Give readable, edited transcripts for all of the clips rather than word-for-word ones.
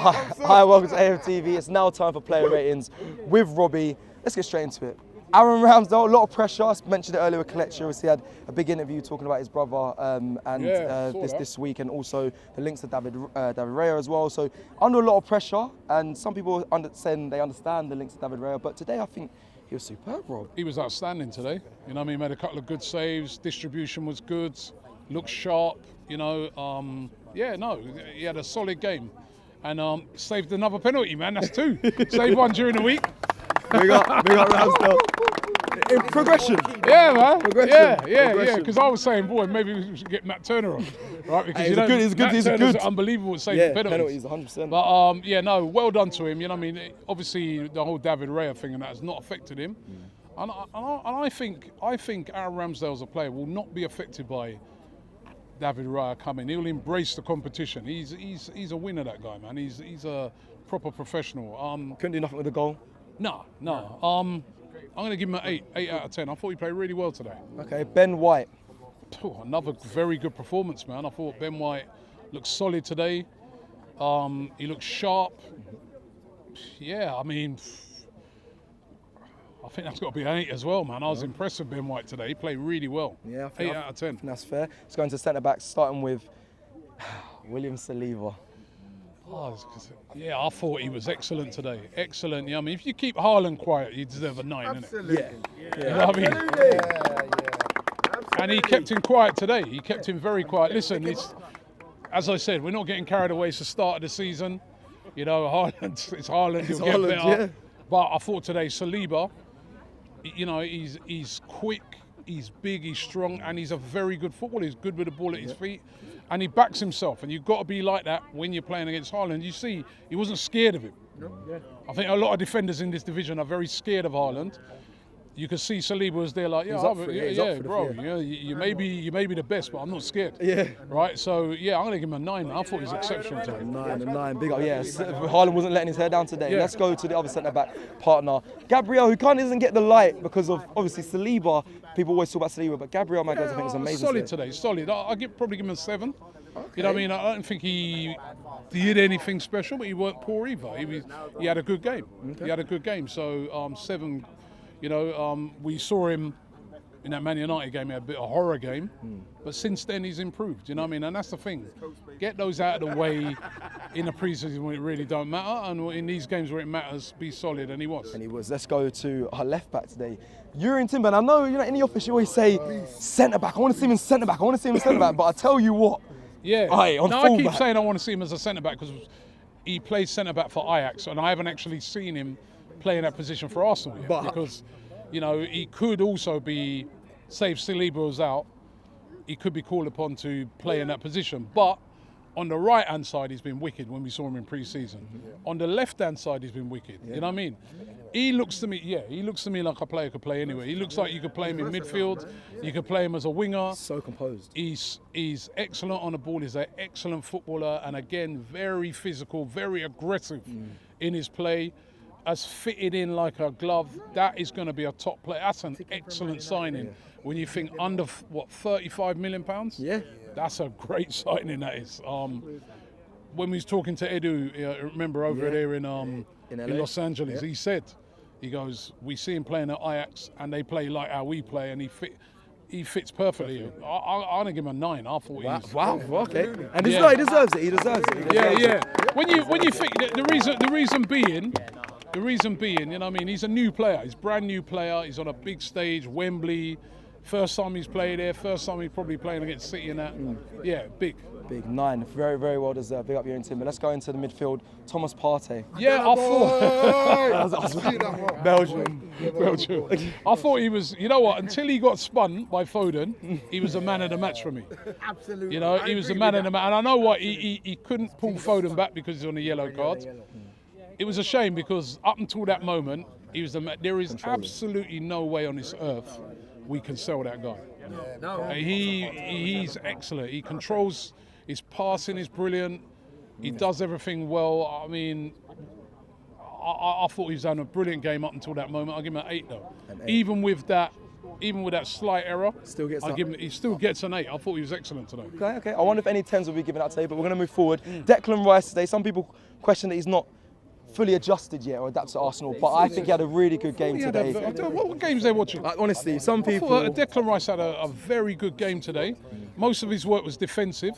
Hi, welcome to AFTV. It's now time for player ratings with Robbie. Let's get straight into it. Aaron Ramsdale, a lot of pressure. I mentioned it earlier with Kelechi. Obviously, had a big interview talking about his brother this week, and also the links to David Raya as well. So under a lot of pressure, and some people saying they understand the links to David Raya, but today I think he was superb, Rob. He was outstanding today. You know what I mean? Made a couple of good saves. Distribution was good. Looked sharp. You know, he had a solid game, and saved another penalty. Man, that's two. Saved one during the week. Big up Ramsdale. In progression. Yeah, man. Progression. Yeah. Because I was saying, boy, maybe we should get Matt Turner on, right? Because he's good. Unbelievable at saving penalties. 100%. But well done to him. You know what I mean? Obviously, the whole David Raya thing and that has not affected him. And I think Aaron Ramsdale as a player will not be affected by David Raya coming. He'll embrace the competition. He's a winner, that guy, man. He's a proper professional. Couldn't do nothing with the goal. No. I'm going to give him an 8 out of 10. I thought he played really well today. Okay, Ben White. Another very good performance, man. I thought Ben White looked solid today. He looked sharp. Yeah, I mean, I think that's got to be an 8 as well, man. I was impressed with Ben White today. He played really well. Yeah, I think 8 out of 10. I think that's fair. Let's go into centre-backs, starting with William Saliba. I thought he was excellent today. Excellent. Yeah, I mean, if you keep Haaland quiet, you deserve a 9, Absolutely. innit? Yeah. You know what I mean? Yeah. And he kept him quiet today. He kept him very quiet. Listen, as I said, we're not getting carried away. It's the start of the season. You know, it's Haaland. He'll get better. Yeah. But I thought today, Saliba, you know, he's quick, he's big, he's strong, and he's a very good footballer. He's good with the ball at his feet. And he backs himself, and you've got to be like that when you're playing against Haaland. You see, he wasn't scared of him. I think a lot of defenders in this division are very scared of Haaland. You could see Saliba was there like, you may be the best, but I'm not scared. Yeah. Right. So I'm gonna give him a 9. I thought he was exceptional today. A 9, big up. Yeah, Haaland wasn't letting his hair down today. Yeah. Let's go to the other centre back partner, Gabriel, who doesn't get the light because of obviously Saliba. People always talk about Saliba, but Gabriel, my guys, I think was amazing. Solid today, solid. I'll probably give him a 7. Okay. You know what I mean? I don't think he did anything special, but he weren't poor either. He had a good game. Okay. He had a good game. So 7. You know, we saw him in that Man United game. He had a bit of a horror game, but since then he's improved. You know what I mean? And that's the thing. Get those out of the way in the pre-season when it really don't matter, and in these games where it matters, be solid. And he was. Let's go to our left back today, Jurien Timber. And I know in the office you always say centre back. I want to see him in centre back. But I tell you what. Yeah. I keep saying I want to see him as a centre back because he plays centre back for Ajax, and I haven't actually seen him play in that position for Arsenal yet, because you know he could also be, say if Saliba was out, he could be called upon to play in that position. But on the right hand side he's been wicked when we saw him in pre-season. On the left hand side he's been wicked. You know what I mean? He looks to me like a player could play anywhere. He looks like you could play him in midfield, you could play him as a winger. So composed. He's excellent on the ball, he's an excellent footballer, and again very physical, very aggressive in his play. Has fitted in like a glove. That is going to be a top player. That's an excellent signing. When you think under £35 million. Yeah, that's a great signing. That is. When we was talking to Edu, remember over there in Los Angeles, he said, he goes, we see him playing at Ajax, and they play like how we play, and he fits perfectly. I'm gonna give him a 9. I thought he was. Wow. Okay. And he deserves it. He deserves it. Yeah. When you think the reason being, you know what I mean, he's a new player. He's a brand new player. He's on a big stage, Wembley. First time he's played there. First time he's probably playing against City and that. Yeah, big. 9. Very, very well deserved. Big up Jurien Timber. Let's go into the midfield. Thomas Partey. Yeah, I thought. Belgium. I thought he was, you know what, until he got spun by Foden, he was the man of the match for me. Absolutely. You know, he was the man of the match. And I know what, he couldn't pull Foden back because he's on a yellow card. It was a shame because up until that moment, he was there is absolutely no way on this earth we can sell that guy. He's excellent. He controls, his passing is brilliant. He does everything well. I mean, I thought he was having a brilliant game up until that moment. I'll give him an 8 though. Even with that even with that slight error, Still gets I give him. He still gets an 8. I thought he was excellent today. Okay. I wonder if any 10s will be given out today, but we're going to move forward. Declan Rice today, some people question that he's not fully adjusted yet or adapted to Arsenal, but I think he had a really good game today. What games they watching? Honestly, some people... Declan Rice had a very good game today. Most of his work was defensive,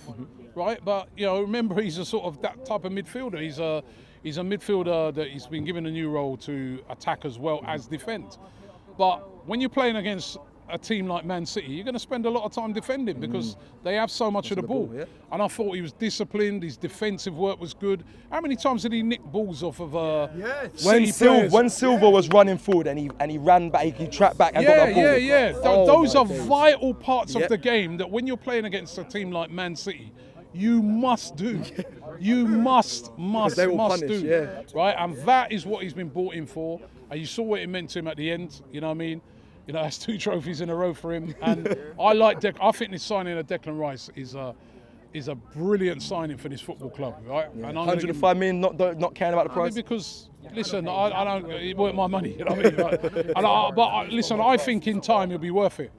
right? But, you know, remember, he's a sort of that type of midfielder. He's a midfielder that he's been given a new role to attack as well as defend. But when you're playing against a team like Man City, you're going to spend a lot of time defending because they have so much of the ball. Yeah. And I thought he was disciplined. His defensive work was good. How many times did he nick balls off of City players? When Silva was running forward and he ran back, he tracked back and got the ball. Yeah. Oh, Those are vital parts of the game that when you're playing against a team like Man City, you must do. You must do. Right? And that is what he's been brought in for. And you saw what it meant to him at the end. You know what I mean? You know, that's 2 trophies in a row for him. And I think this signing of Declan Rice is a brilliant signing for this football club, right? Yeah. And 105 million, not caring about the price? Because, listen, I don't, it weren't my money, you know what I mean? Listen, I think in time it'll be worth it.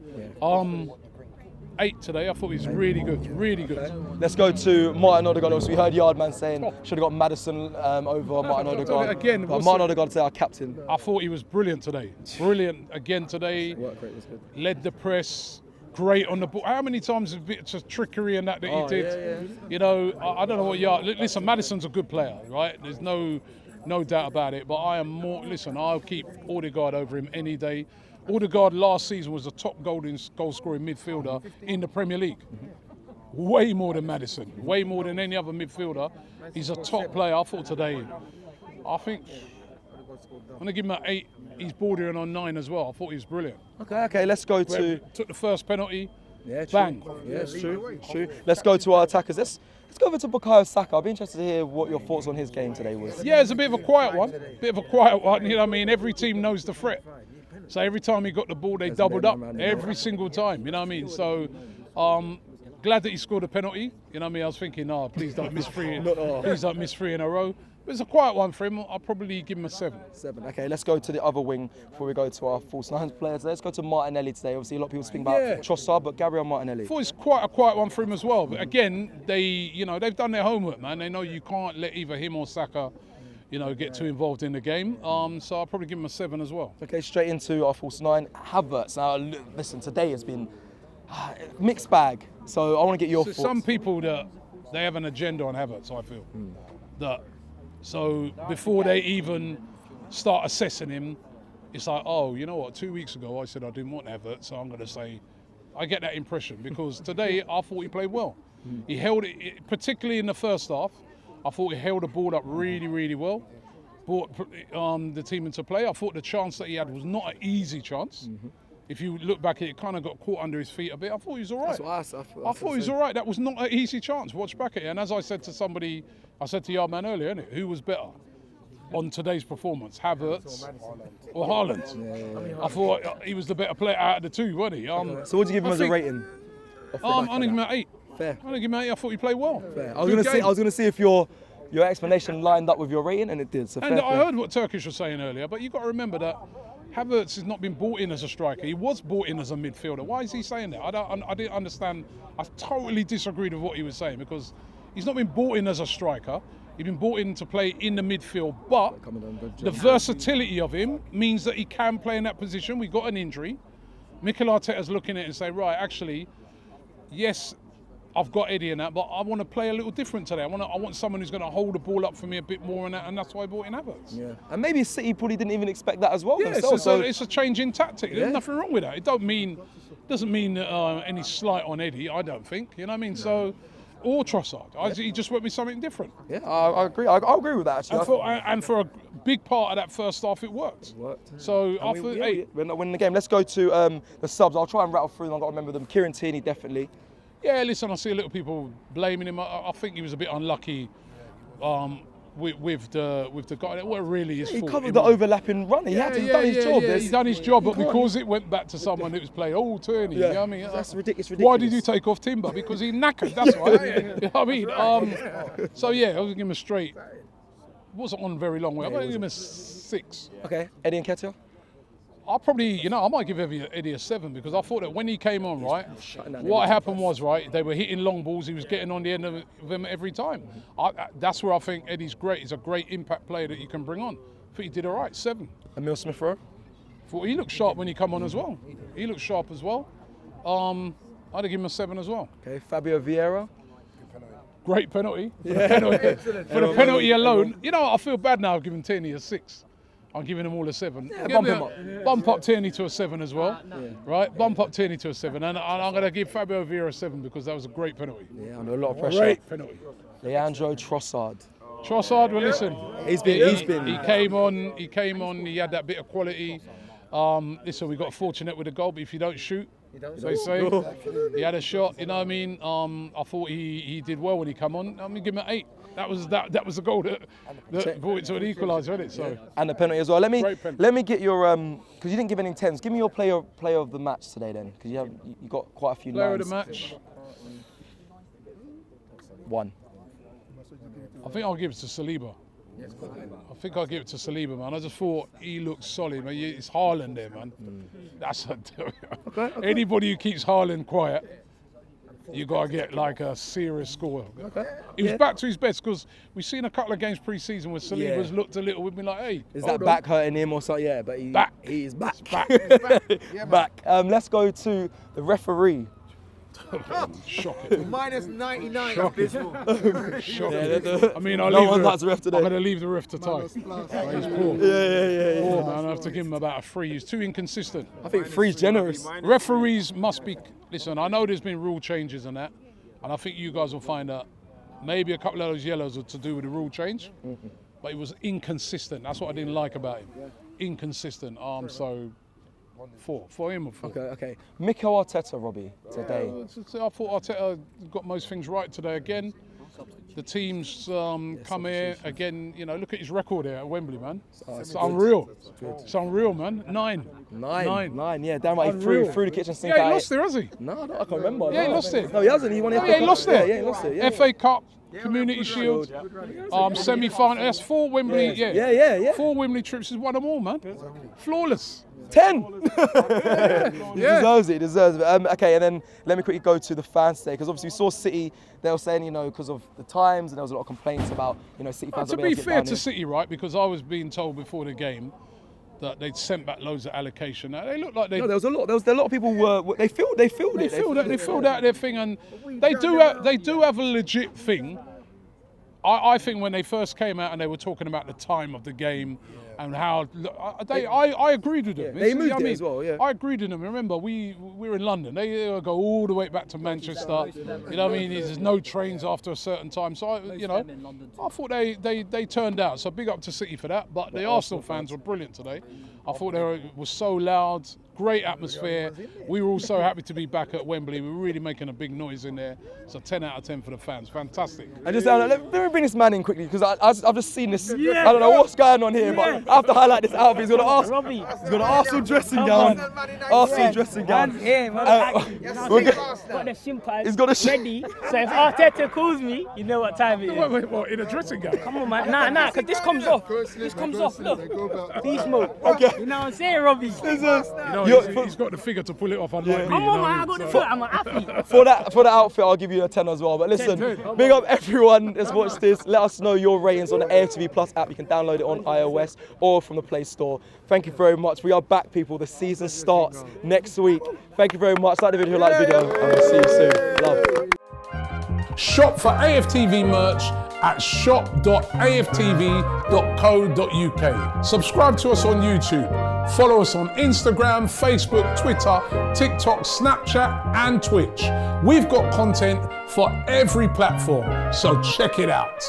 8 today. I thought he was really good, really good. Let's go to Martin Odegaard. So we heard Yardman saying should have got Madison over Martin Odegaard. Again, but Martin Odegaard today, our captain. I thought he was brilliant today. Brilliant again today. Work rate was good. Led the press. Great on the ball. How many times have bits of trickery and that he did? Yeah. You know, I don't know what Yard. Listen, Madison's a good player, right? There's no doubt about it. But I am more. Listen, I'll keep Odegaard over him any day. Odegaard last season was the top goal scoring midfielder in the Premier League. Way more than Madison, way more than any other midfielder. He's a top player. I thought today, I'm going to give him an 8. He's bordering on 9 as well. I thought he was brilliant. Okay, let's go to... Took the first penalty, true. bang. Yeah, it's true. Let's go to our attackers. Let's go over to Bukayo Saka. I'll be interested to hear what your thoughts on his game today was. Yeah, it's a bit of a quiet one. You know what I mean? Every team knows the threat. So every time he got the ball, they doubled up. Every single time, you know what I mean? So glad that he scored a penalty. You know what I mean? I was thinking, please don't miss 3. Please don't miss 3 in a row. But it's a quiet one for him. I'll probably give him a 7. Okay, let's go to the other wing before we go to our false 9 players. Let's go to Martinelli today. Obviously, a lot of people speak about Trossard, but Gabriel Martinelli. I thought it's quite a quiet one for him as well. But again, they've done their homework, man. They know you can't let either him or Saka, get too involved in the game. So I'll probably give him a 7 as well. Okay, straight into our false 9. Havertz. Now, listen, today has been mixed bag. So I want to get your thoughts. Some people that they have an agenda on Havertz, I feel. So before they even start assessing him, it's like, you know what, 2 weeks ago I said I didn't want Havertz, so I'm going to say, I get that impression because today I thought he played well. He held it, particularly in the first half, I thought he held the ball up really, really well, brought the team into play. I thought the chance that he had was not an easy chance. If you look back at it, kind of got caught under his feet a bit. I thought he was all right. That's what I thought he was all right. That was not an easy chance. Watch back at it. And as I said to somebody, I said to Yardman earlier, innit, who was better on today's performance, Havertz or Haaland? I thought he was the better player out of the two, wasn't he? So what do you give him as a rating? I'm going to give him an 8. Fair. I'm going to give him an 8. I thought he played well. Fair. I was going to see if your explanation lined up with your rating, and it did. So and I heard what Turkish was saying earlier, but you've got to remember that Havertz has not been brought in as a striker. He was brought in as a midfielder. Why is he saying that? I didn't understand. I totally disagreed with what he was saying because he's not been brought in as a striker. He's been brought in to play in the midfield, but the versatility of him means that he can play in that position. We got an injury. Mikel Arteta's looking at it and saying, right, actually, yes, I've got Eddie in that, but I want to play a little different today. I want someone who's going to hold the ball up for me a bit more, and that's why I brought in Havertz. Yeah, and maybe City probably didn't even expect that as well. Yeah, it's a change in tactic. There's nothing wrong with that. It doesn't mean any slight on Eddie. I don't think. You know what I mean? So, or Trossard. He just went with something different. Yeah, I agree. I agree with that actually. And for a big part of that first half, it worked. It worked. So after 8, we're not winning the game. Let's go to the subs. I'll try and rattle through them. I've got to remember them. Kieran Tierney, definitely. Yeah, listen, I see a little people blaming him. I think he was a bit unlucky with the guy. What really is He fault. covered the overlapping run. He had to have done his job. He's done his job, but because it went back to someone that was playing, Tierney, you know what I mean? That's ridiculous. Why did you take off Timber? Because he knackered, that's why. You know what I mean? So yeah, I was going to give him a straight. Wasn't on very long way. I'm going to give him a 6. Okay, Eddie Nketiah? I probably, I might give Eddie a 7 because I thought that when he came on, right, what happened was, right, they were hitting long balls. He was getting on the end of them every time. That's where I think Eddie's great. He's a great impact player that you can bring on. I think he did all right, 7. Emil Smith-Rowe? Thought he looked sharp when he come on as well. He looked sharp as well. I'd give him a 7 as well. Okay, Fabio Vieira? Great penalty. For the penalty alone. I feel bad now giving Tierney a 6. I'm giving them all a 7. Yeah, bump him up. Bump up Tierney to a 7 as well. Right? Bump up Tierney to a 7. And I'm going to give Fabio Vieira a 7 because that was a great penalty. Yeah, under a lot of pressure. Great penalty. Leandro Trossard. Trossard, well, listen. He's been. He came on. He had that bit of quality. Listen, we got fortunate with the goal, but if you don't shoot, they say, he had a shot. You know what I mean? I thought he did well when he come on. I'm gonna give him an 8. That was the goal that brought it to an equaliser, wasn't it? So and the penalty as well. Let me get your because you didn't give any 10s. Give me your player of the match today then, because you got quite a few. Player of the match. 1. I think I'll give it to Saliba. Man. I just thought he looked solid, man. It's Haaland there, man. That's okay. Anybody who keeps Haaland quiet, you got to get like a serious score. He was back to his best because we've seen a couple of games pre-season where Saliba's looked a little. We've been like, hey, is that back hurting him or something? Yeah, but he's back. Back. Let's go to the referee. Shocking. Minus 99. Shocking. I mean, I'm going to leave the ref to tie. He's poor. Yeah. Poor, man. I have to give him about a 3. He's too inconsistent. I think 3's generous. Referees must be. Listen, I know there's been rule changes and that, and I think you guys will find out maybe a couple of those yellows are to do with the rule change, but it was inconsistent. That's what I didn't like about him. Inconsistent. So 4 for him or 4. Okay. Mikel Arteta, Robbie, today. I thought Arteta got most things right today again. The team's come here again. Look at his record here at Wembley, man. It's unreal. It's unreal, man. 9. 9. Yeah, damn right. He threw the kitchen sink. Yeah, he lost it, has he? No, I can't remember. Yeah, he lost it. No, he hasn't. He won it. Yeah, he lost it. Yeah, he lost it. Yeah. FA Cup, Community Shield, semi-final. That's 4 Wembley. Yeah. 4 Wembley trips. He's won them all, man. Flawless. 10. He deserves it. Okay, and then let me quickly go to the fans today, because obviously we saw City. They were saying, because of the times, and there was a lot of complaints about, City fans. To be fair to City, right? Because I was being told before the game that they'd sent back loads of allocation. Now, they looked like they. No, there was a lot. There was a lot of people were. They filled it. They filled out their thing, and they do have a legit thing. I think when they first came out and they were talking about the time of the game and how I agreed with them. They moved it as well. Yeah. I agreed with them. Remember, we were in London. They go all the way back to Manchester. You know what I mean? There's no trains after a certain time. So I thought they turned out. So big up to City for that. But the Arsenal fans were brilliant today. I thought they were so loud. Great atmosphere. We were all so happy to be back at Wembley. We were really making a big noise in there. So 10 out of 10 for the fans. Fantastic. And just let me bring this man in quickly, because I've just seen this. I don't know what's going on here, but I have to highlight this outfit. He's got an Arsenal dressing gown. Arsenal dressing gown. He's got the shin pads ready. So if Arteta calls me, you know what time it is. Wait, what, in a dressing gown? Come on, man. Nah, because this comes off. Look. Beast mode. Okay. You know what I'm saying, Robbie? He's got the figure to pull it off, unlike me. Come on, man. I got the foot. I'm an athlete. For the outfit, I'll give you a 10 as well. But listen, big up everyone that's watched this. Let us know your ratings on the AFTV Plus app. You can download it on iOS or from the Play Store. Thank you very much. We are back, people. The season starts next week. Thank you very much. Like the video, and we'll see you soon. Love. Shop for AFTV merch at shop.aftv.co.uk. Subscribe to us on YouTube. Follow us on Instagram, Facebook, Twitter, TikTok, Snapchat, and Twitch. We've got content for every platform, so check it out.